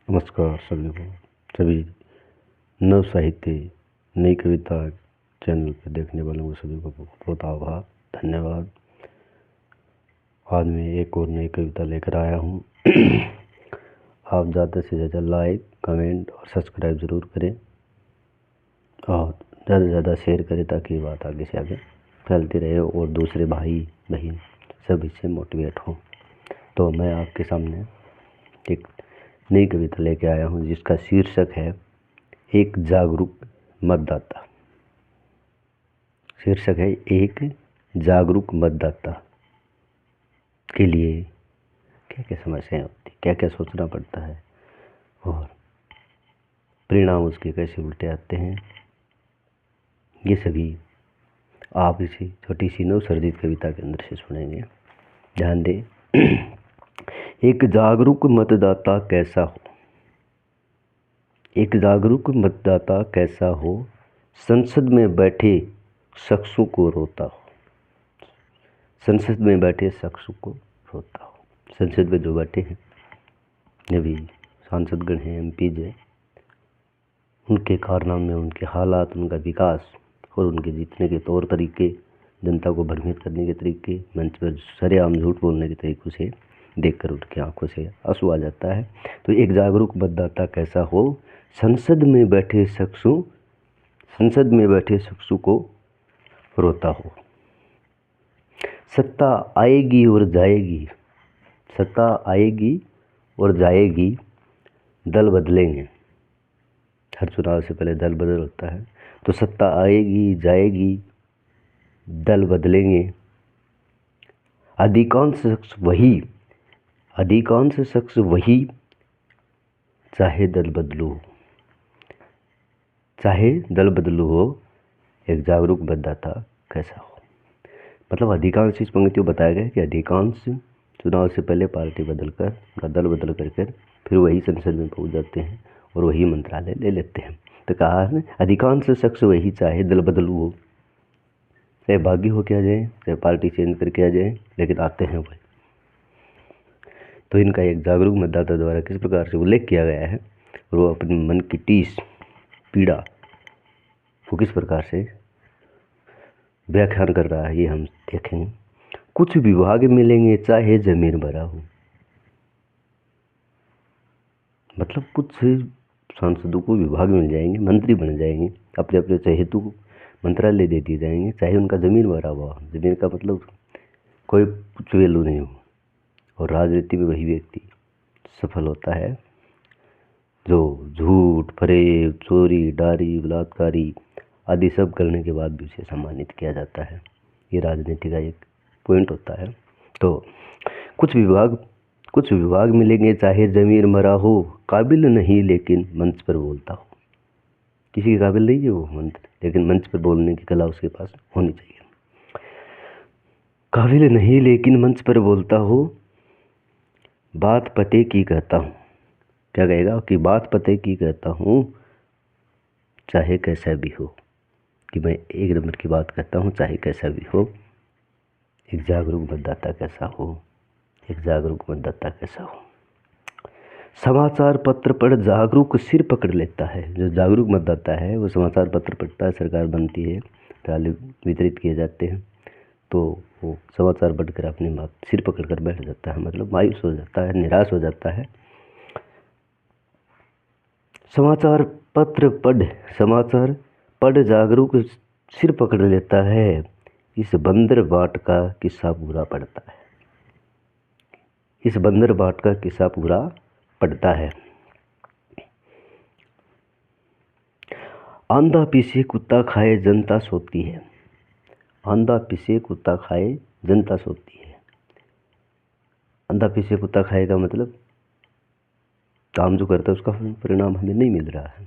नमस्कार सभी को। सभी नव साहित्य नई कविता चैनल पर देखने वालों को सभी को बहुत बहुत आभार, धन्यवाद। आज मैं एक और नई कविता लेकर आया हूँ। आप ज़्यादा से ज़्यादा लाइक, कमेंट और सब्सक्राइब ज़रूर करें और ज़्यादा से ज़्यादा शेयर करें ताकि ये बात आगे से आगे फैलती रहे और दूसरे भाई बहन सब इससे मोटिवेट हों। तो मैं आपके सामने एक नई कविता लेके आया हूँ जिसका शीर्षक है एक जागरूक मतदाता। शीर्षक है एक जागरूक मतदाता के लिए क्या क्या समस्याएं होती, क्या क्या सोचना पड़ता है और परिणाम उसके कैसे उल्टे आते हैं, ये सभी आप इसी छोटी सी नवसर्जित कविता के अंदर से सुनेंगे। ध्यान दें। एक जागरूक मतदाता कैसा हो। एक जागरूक मतदाता कैसा हो, संसद में बैठे शख्सों को रोता हो। संसद में बैठे शख्सों को रोता हो। संसद में जो बैठे हैं, अभी सांसदगण हैं, एमपीज हैं, उनके कारनामे, उनके हालात, उनका विकास और उनके जीतने के तौर तरीके, जनता को भ्रमित करने के तरीके, मंच पर सरेआम झूठ बोलने के तरीकों से देखकर उनकी आंखों से आंसू आ जाता है। तो एक जागरूक मतदाता कैसा हो, संसद में बैठे शख्सों को रोता हो। सत्ता आएगी और जाएगी, सत्ता आएगी और जाएगी, दल बदलेंगे। हर चुनाव से पहले दल बदल होता है। तो सत्ता आएगी, जाएगी, दल बदलेंगे, अधिकांश शख्स वही, चाहे दल बदलू हो। एक जागरूक मतदाता कैसा हो, मतलब अधिकांश इस पंक्ति में बताया गया है कि अधिकांश चुनाव से पहले पार्टी बदलकर, दल बदल कर फिर वही संसद में पहुंच जाते हैं और वही मंत्रालय ले लेते हैं। तो कहा है अधिकांश शख्स वही, चाहे दल बदलू हो, चाहे भाग्य हो क्या जाए, चाहे पार्टी चेंज करके आ जाए, लेकिन आते हैं वही। तो इनका एक जागरूक मतदाता द्वारा किस प्रकार से उल्लेख किया गया है और वो अपने मन की टीस, पीड़ा वो किस प्रकार से व्याख्यान कर रहा है, ये हम देखेंगे। कुछ विभाग मिलेंगे चाहे जमीन भरा हो। मतलब कुछ सांसदों को विभाग मिल जाएंगे, मंत्री बन जाएंगे, अपने अपने चहेतु को मंत्रालय दे दिए जाएंगे, चाहे उनका जमीन भरा हुआ हो। जमीन का मतलब कोई कुछ वैल्यू नहीं हो। और राजनीति में वही व्यक्ति सफल होता है जो झूठ, फरेब, चोरी, डारी, बलात्कारी आदि सब करने के बाद भी उसे सम्मानित किया जाता है। ये राजनीति का एक पॉइंट होता है। तो कुछ विभाग मिलेंगे चाहे जमीन मरा हो, काबिल नहीं लेकिन मंच पर बोलता हो। किसी के काबिल नहीं है वो मंत्री, लेकिन मंच पर बोलने की कला उसके पास होनी चाहिए। काबिल नहीं लेकिन मंच पर बोलता हो, बात पते की कहता हूँ। क्या कहेगा कि बात पते की कहता हूँ, चाहे कैसा भी हो, कि मैं एक नंबर की बात कहता हूँ चाहे कैसा भी हो। एक जागरूक मतदाता कैसा हो, एक जागरूक मतदाता कैसा हो। समाचार पत्र पढ़ जागरूक सिर पकड़ लेता है। जो जागरूक मतदाता है वो समाचार पत्र पढ़ता है, सरकार बनती है, ताले वितरित किए जाते हैं, तो वो समाचार पढ़कर अपनी बात सिर पकड़ कर बैठ जाता है, मतलब मायूस हो जाता है, निराश हो जाता है। समाचार पढ़ जागरूक सिर पकड़ लेता है, इस बंदर बाट का किस्सा पूरा पड़ता है। इस बंदर बाट का किस्सा पूरा पड़ता है। आंधा पीसे कुत्ता खाए जनता सोती है। आंधा पीसे कुत्ता खाए जनता सोती है। आंधा पीसे कुत्ता खाएगा मतलब काम जो करता है उसका परिणाम हमें नहीं मिल रहा है,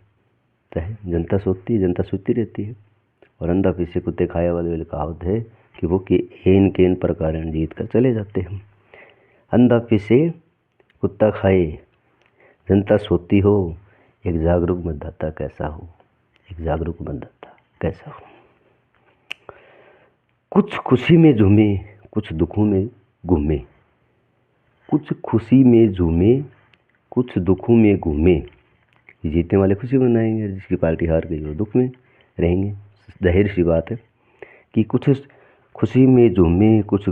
चाहे जनता सोती है, जनता सोती रहती है। और अंधा पीछे कुत्ते खाए वाले कहावत है कि वो कि एन केन प्रकार जीत कर चले जाते हैं। अंधा पीछे कुत्ता खाए जनता सोती हो, एक जागरूक मतदाता कैसा हो, एक जागरूक मतदाता कैसा हो। कुछ खुशी में झूमे, कुछ दुखों में घूमे, कुछ खुशी में झूमे, कुछ दुखों में घूमे। जीतने वाले खुशी मनाएंगे, जिसकी पार्टी हार गई वो दुख में रहेंगे। जाहिर सी बात है कि कुछ खुशी में झूमे, कुछ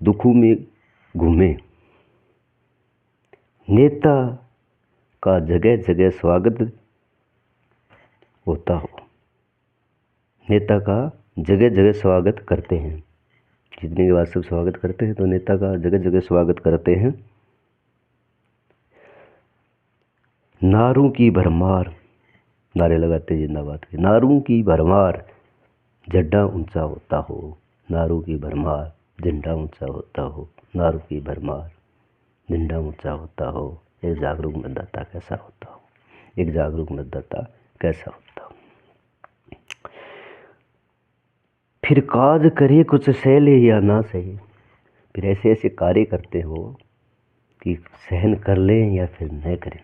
दुखों में घूमे। नेता का जगह जगह स्वागत होता हो। नेता का जगह जगह स्वागत करते हैं। जीतने के बाद सब स्वागत करते हैं, तो नेता का जगह जगह स्वागत करते हैं। नारों की भरमार, नारे लगाते जिंदाबाद के। नारों की भरमार, झंडा ऊंचा होता हो। नारों की भरमार, झंडा ऊंचा होता हो। नारों की भरमार, झंडा ऊंचा होता हो। एक जागरूक मतदाता कैसा होता हो। एक जागरूक मतदाता कैसा होता हो। फिर काज करे कुछ सहले या ना सहे। फिर ऐसे ऐसे कार्य करते हो कि सहन कर लें या फिर न करें।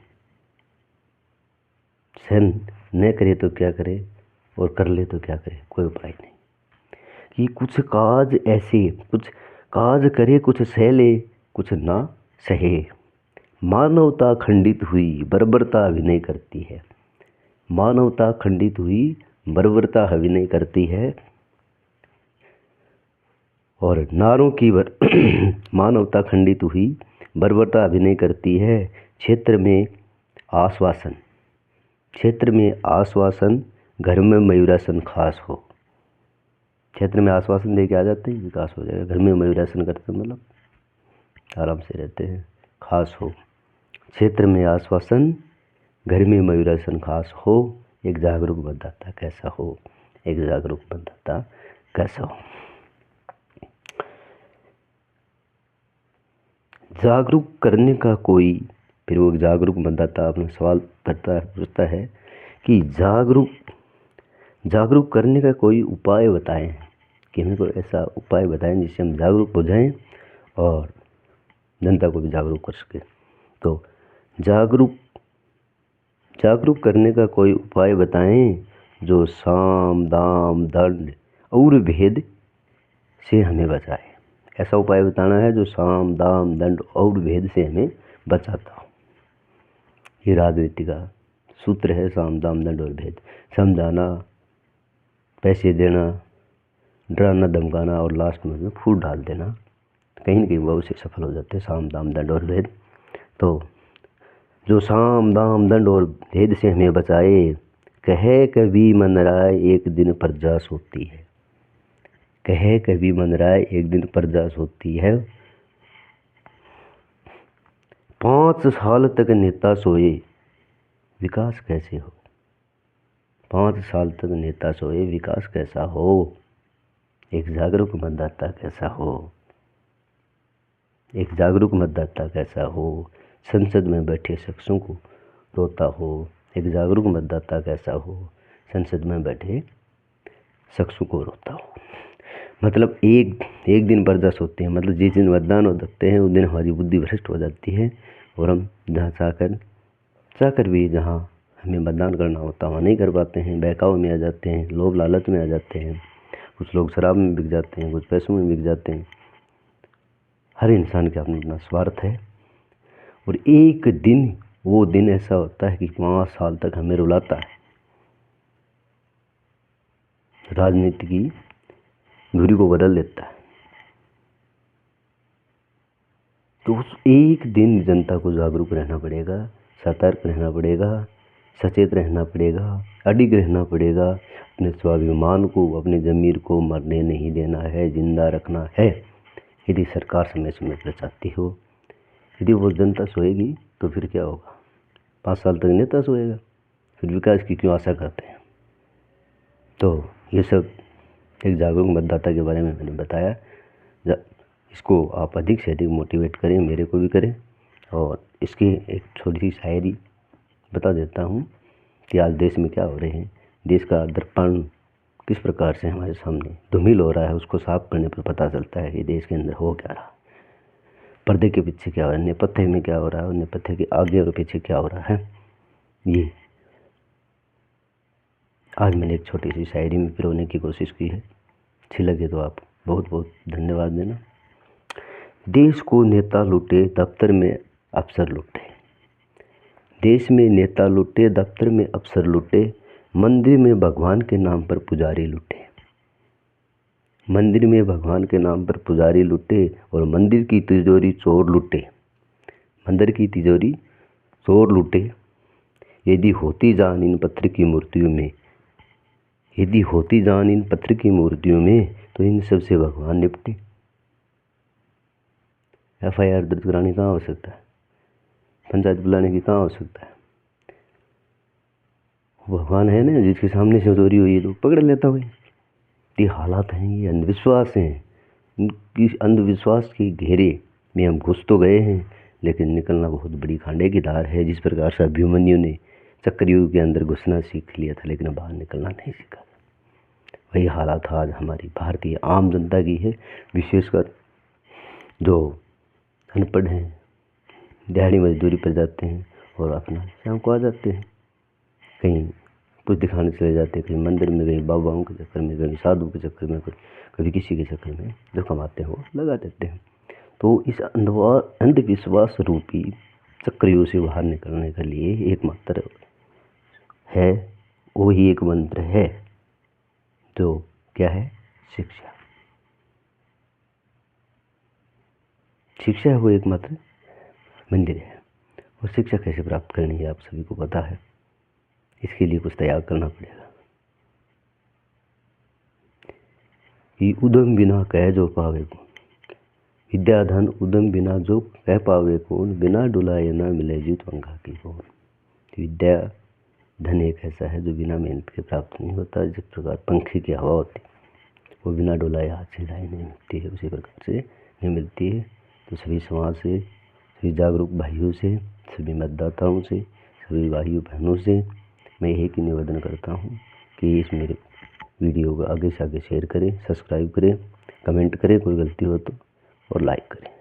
सहन न करे तो क्या करे, और कर ले तो क्या करे, कोई उपाय नहीं। कि कुछ काज ऐसे, कुछ काज करे कुछ सहले कुछ ना सहे। मानवता खंडित हुई, बर्बरता अभिनय करती है। मानवता खंडित हुई, बर्बरता अभिनय करती है। और नारों की मानवता खंडित हुई, बर्बरता अभिनय करती है। क्षेत्र में आश्वासन, क्षेत्र में आश्वासन, घर में मयूरासन खास हो। क्षेत्र में आश्वासन दे के आ जाते हैं, विकास हो जाएगा। घर में मयूरासन करते हैं, मतलब आराम से रहते हैं, खास हो। क्षेत्र में आश्वासन, घर में मयूरासन खास हो। एक जागरूक मतदाता कैसा हो। एक जागरूक मतदाता कैसा हो। जागरूक करने का कोई, फिर वो जागरूक मतदाता अपना सवाल करता है, पूछता है कि जागरूक करने का कोई उपाय बताएं, कि हमें कोई ऐसा उपाय बताएं जिससे हम जागरूक हो जाएं और जनता को भी जागरूक कर सके। तो जागरूक करने का कोई उपाय बताएं जो साम दाम दंड और भेद से हमें बचाए। ऐसा उपाय बताना है जो साम दाम दंड और भेद से हमें बचाता हो। ये राजनीति का सूत्र है, साम दाम दंड और भेद। समझाना, पैसे देना, डराना धमकाना और लास्ट में फूट डाल देना, कहीं न कहीं वो उसे सफल हो जाते हैं। साम दाम दंड और भेद। तो जो साम दाम दंड और भेद से हमें बचाए। कहे कभी मन राय एक दिन प्रजा होती है। कहे कभी मन राय एक दिन प्रजा होती है। 5 साल तक नेता सोए, विकास कैसे हो। 5 साल तक नेता सोए, विकास कैसा हो। एक जागरूक मतदाता कैसा हो। एक जागरूक मतदाता कैसा हो। संसद में बैठे शख्सों को रोता हो। एक जागरूक मतदाता कैसा हो। संसद में बैठे शख्सों को रोता हो। मतलब एक दिन बर्दाश्त होते हैं। मतलब जिस दिन मतदान हो सकते हैं उस दिन हमारी बुद्धि भ्रष्ट हो जाती है और हम जहाँ चाहकर भी जहाँ हमें मतदान करना होता है वहाँ नहीं कर पाते हैं। बहकावे में आ जाते हैं, लोभ लालच में आ जाते हैं। कुछ लोग शराब में बिक जाते हैं, कुछ पैसों में बिक जाते हैं। हर इंसान का अपना अपना स्वार्थ है। और एक दिन, वो दिन ऐसा होता है कि 5 साल तक हमें रुलाता है। राजनीति की धुरी को बदल देता है। तो उस एक दिन जनता को जागरूक रहना पड़ेगा, सतर्क रहना पड़ेगा, सचेत रहना पड़ेगा, अडिग रहना पड़ेगा। अपने स्वाभिमान को, अपने ज़मीर को मरने नहीं देना है, जिंदा रखना है। यदि सरकार समय समय पर चाहती हो। यदि वो जनता सोएगी तो फिर क्या होगा। 5 साल तक नेता सोएगा, फिर विकास की क्यों आशा करते हैं। तो ये सब एक जागरूक मतदाता के बारे में मैंने बताया। इसको आप अधिक से अधिक मोटिवेट करें, मेरे को भी करें। और इसकी एक छोटी सी शायरी बता देता हूँ कि आज देश में क्या हो रहे हैं। देश का दर्पण किस प्रकार से हमारे सामने धूमिल हो रहा है, उसको साफ करने पर पता चलता है कि देश के अंदर हो क्या रहा, पर्दे के पीछे क्या हो रहा है, नेपथ्य में क्या हो रहा है और नेपथ्य के आगे और पीछे क्या हो रहा है। ये आज मैंने एक छोटी सी शायरी में पिरोने की कोशिश की है। अच्छी लगे तो आप बहुत बहुत धन्यवाद देना। देश को नेता लूटे, दफ्तर में अफसर लूटे। देश में नेता लुटे, दफ्तर में अफसर लुटे, मंदिर में भगवान के नाम पर पुजारी लुटे। मंदिर में भगवान के नाम पर पुजारी लुटे और मंदिर की तिजोरी चोर लुटे। मंदिर की तिजोरी चोर लुटे। यदि होती जान इन पत्थर की मूर्तियों में, यदि होती जान इन पत्थर की मूर्तियों में, तो इन सब से भगवान निपटे। FIR दर्ज कराने कहाँ आवश्यकता है, पंचायत बुलाने की कहाँ आवश्यकता है। भगवान है ना, जिसके सामने से चोरी हुई है तो पकड़ लेता हुई। ये हालात हैं, ये अंधविश्वास हैं। इनकी अंधविश्वास के घेरे में हम घुस तो गए हैं, लेकिन निकलना बहुत बड़ी खांडे की धार है। जिस प्रकार से अभिमन्यु ने चक्रव्यूह के अंदर घुसना सीख लिया था, लेकिन बाहर निकलना नहीं सीखा। वही हालात आज हमारी भारतीय आम जनता की है, विशेषकर जो अनपढ़ हैं, दिहाड़ी मजदूरी पर जाते हैं और अपना शाम को आ जाते हैं, कहीं कुछ दिखाने चले जाते हैं, कहीं मंदिर में, कहीं बाबाओं के चक्कर में, कभी साधु के चक्कर में, कभी किसी के चक्कर में, जो कमाते हैं वो लगा देते हैं। तो इस अंधविश्वास रूपी चक्रव्यूह से बाहर निकलने के लिए एकमात्र है, वही एक मंत्र है, जो क्या है, शिक्षा। शिक्षा है वो एकमात्र मंदिर है। और शिक्षा कैसे प्राप्त करनी है आप सभी को पता है। इसके लिए कुछ त्याग करना पड़ेगा। कि उद्यम बिना कह जो पावे कौन, विद्या धन उद्यम बिना जो कह पावे कौन, बिना डुलाए ना मिले जीत पंखा की कौन। विद्या धन एक ऐसा है जो बिना मेहनत के प्राप्त नहीं होता। जिस प्रकार पंखे की हवा होती वो बिना डुलाए हाथ से लाई नहीं मिलती है, उसी प्रकार से नहीं मिलती है। तो सभी समाज से, सभी जागरूक भाइयों से, सभी मतदाताओं से, सभी भाइयों बहनों से मैं यही की निवेदन करता हूँ कि इस मेरे वीडियो को आगे से आगे शेयर करें, सब्सक्राइब करें, कमेंट करें कोई गलती हो तो, और लाइक करें।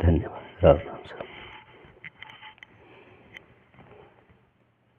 धन्यवाद। राम राम।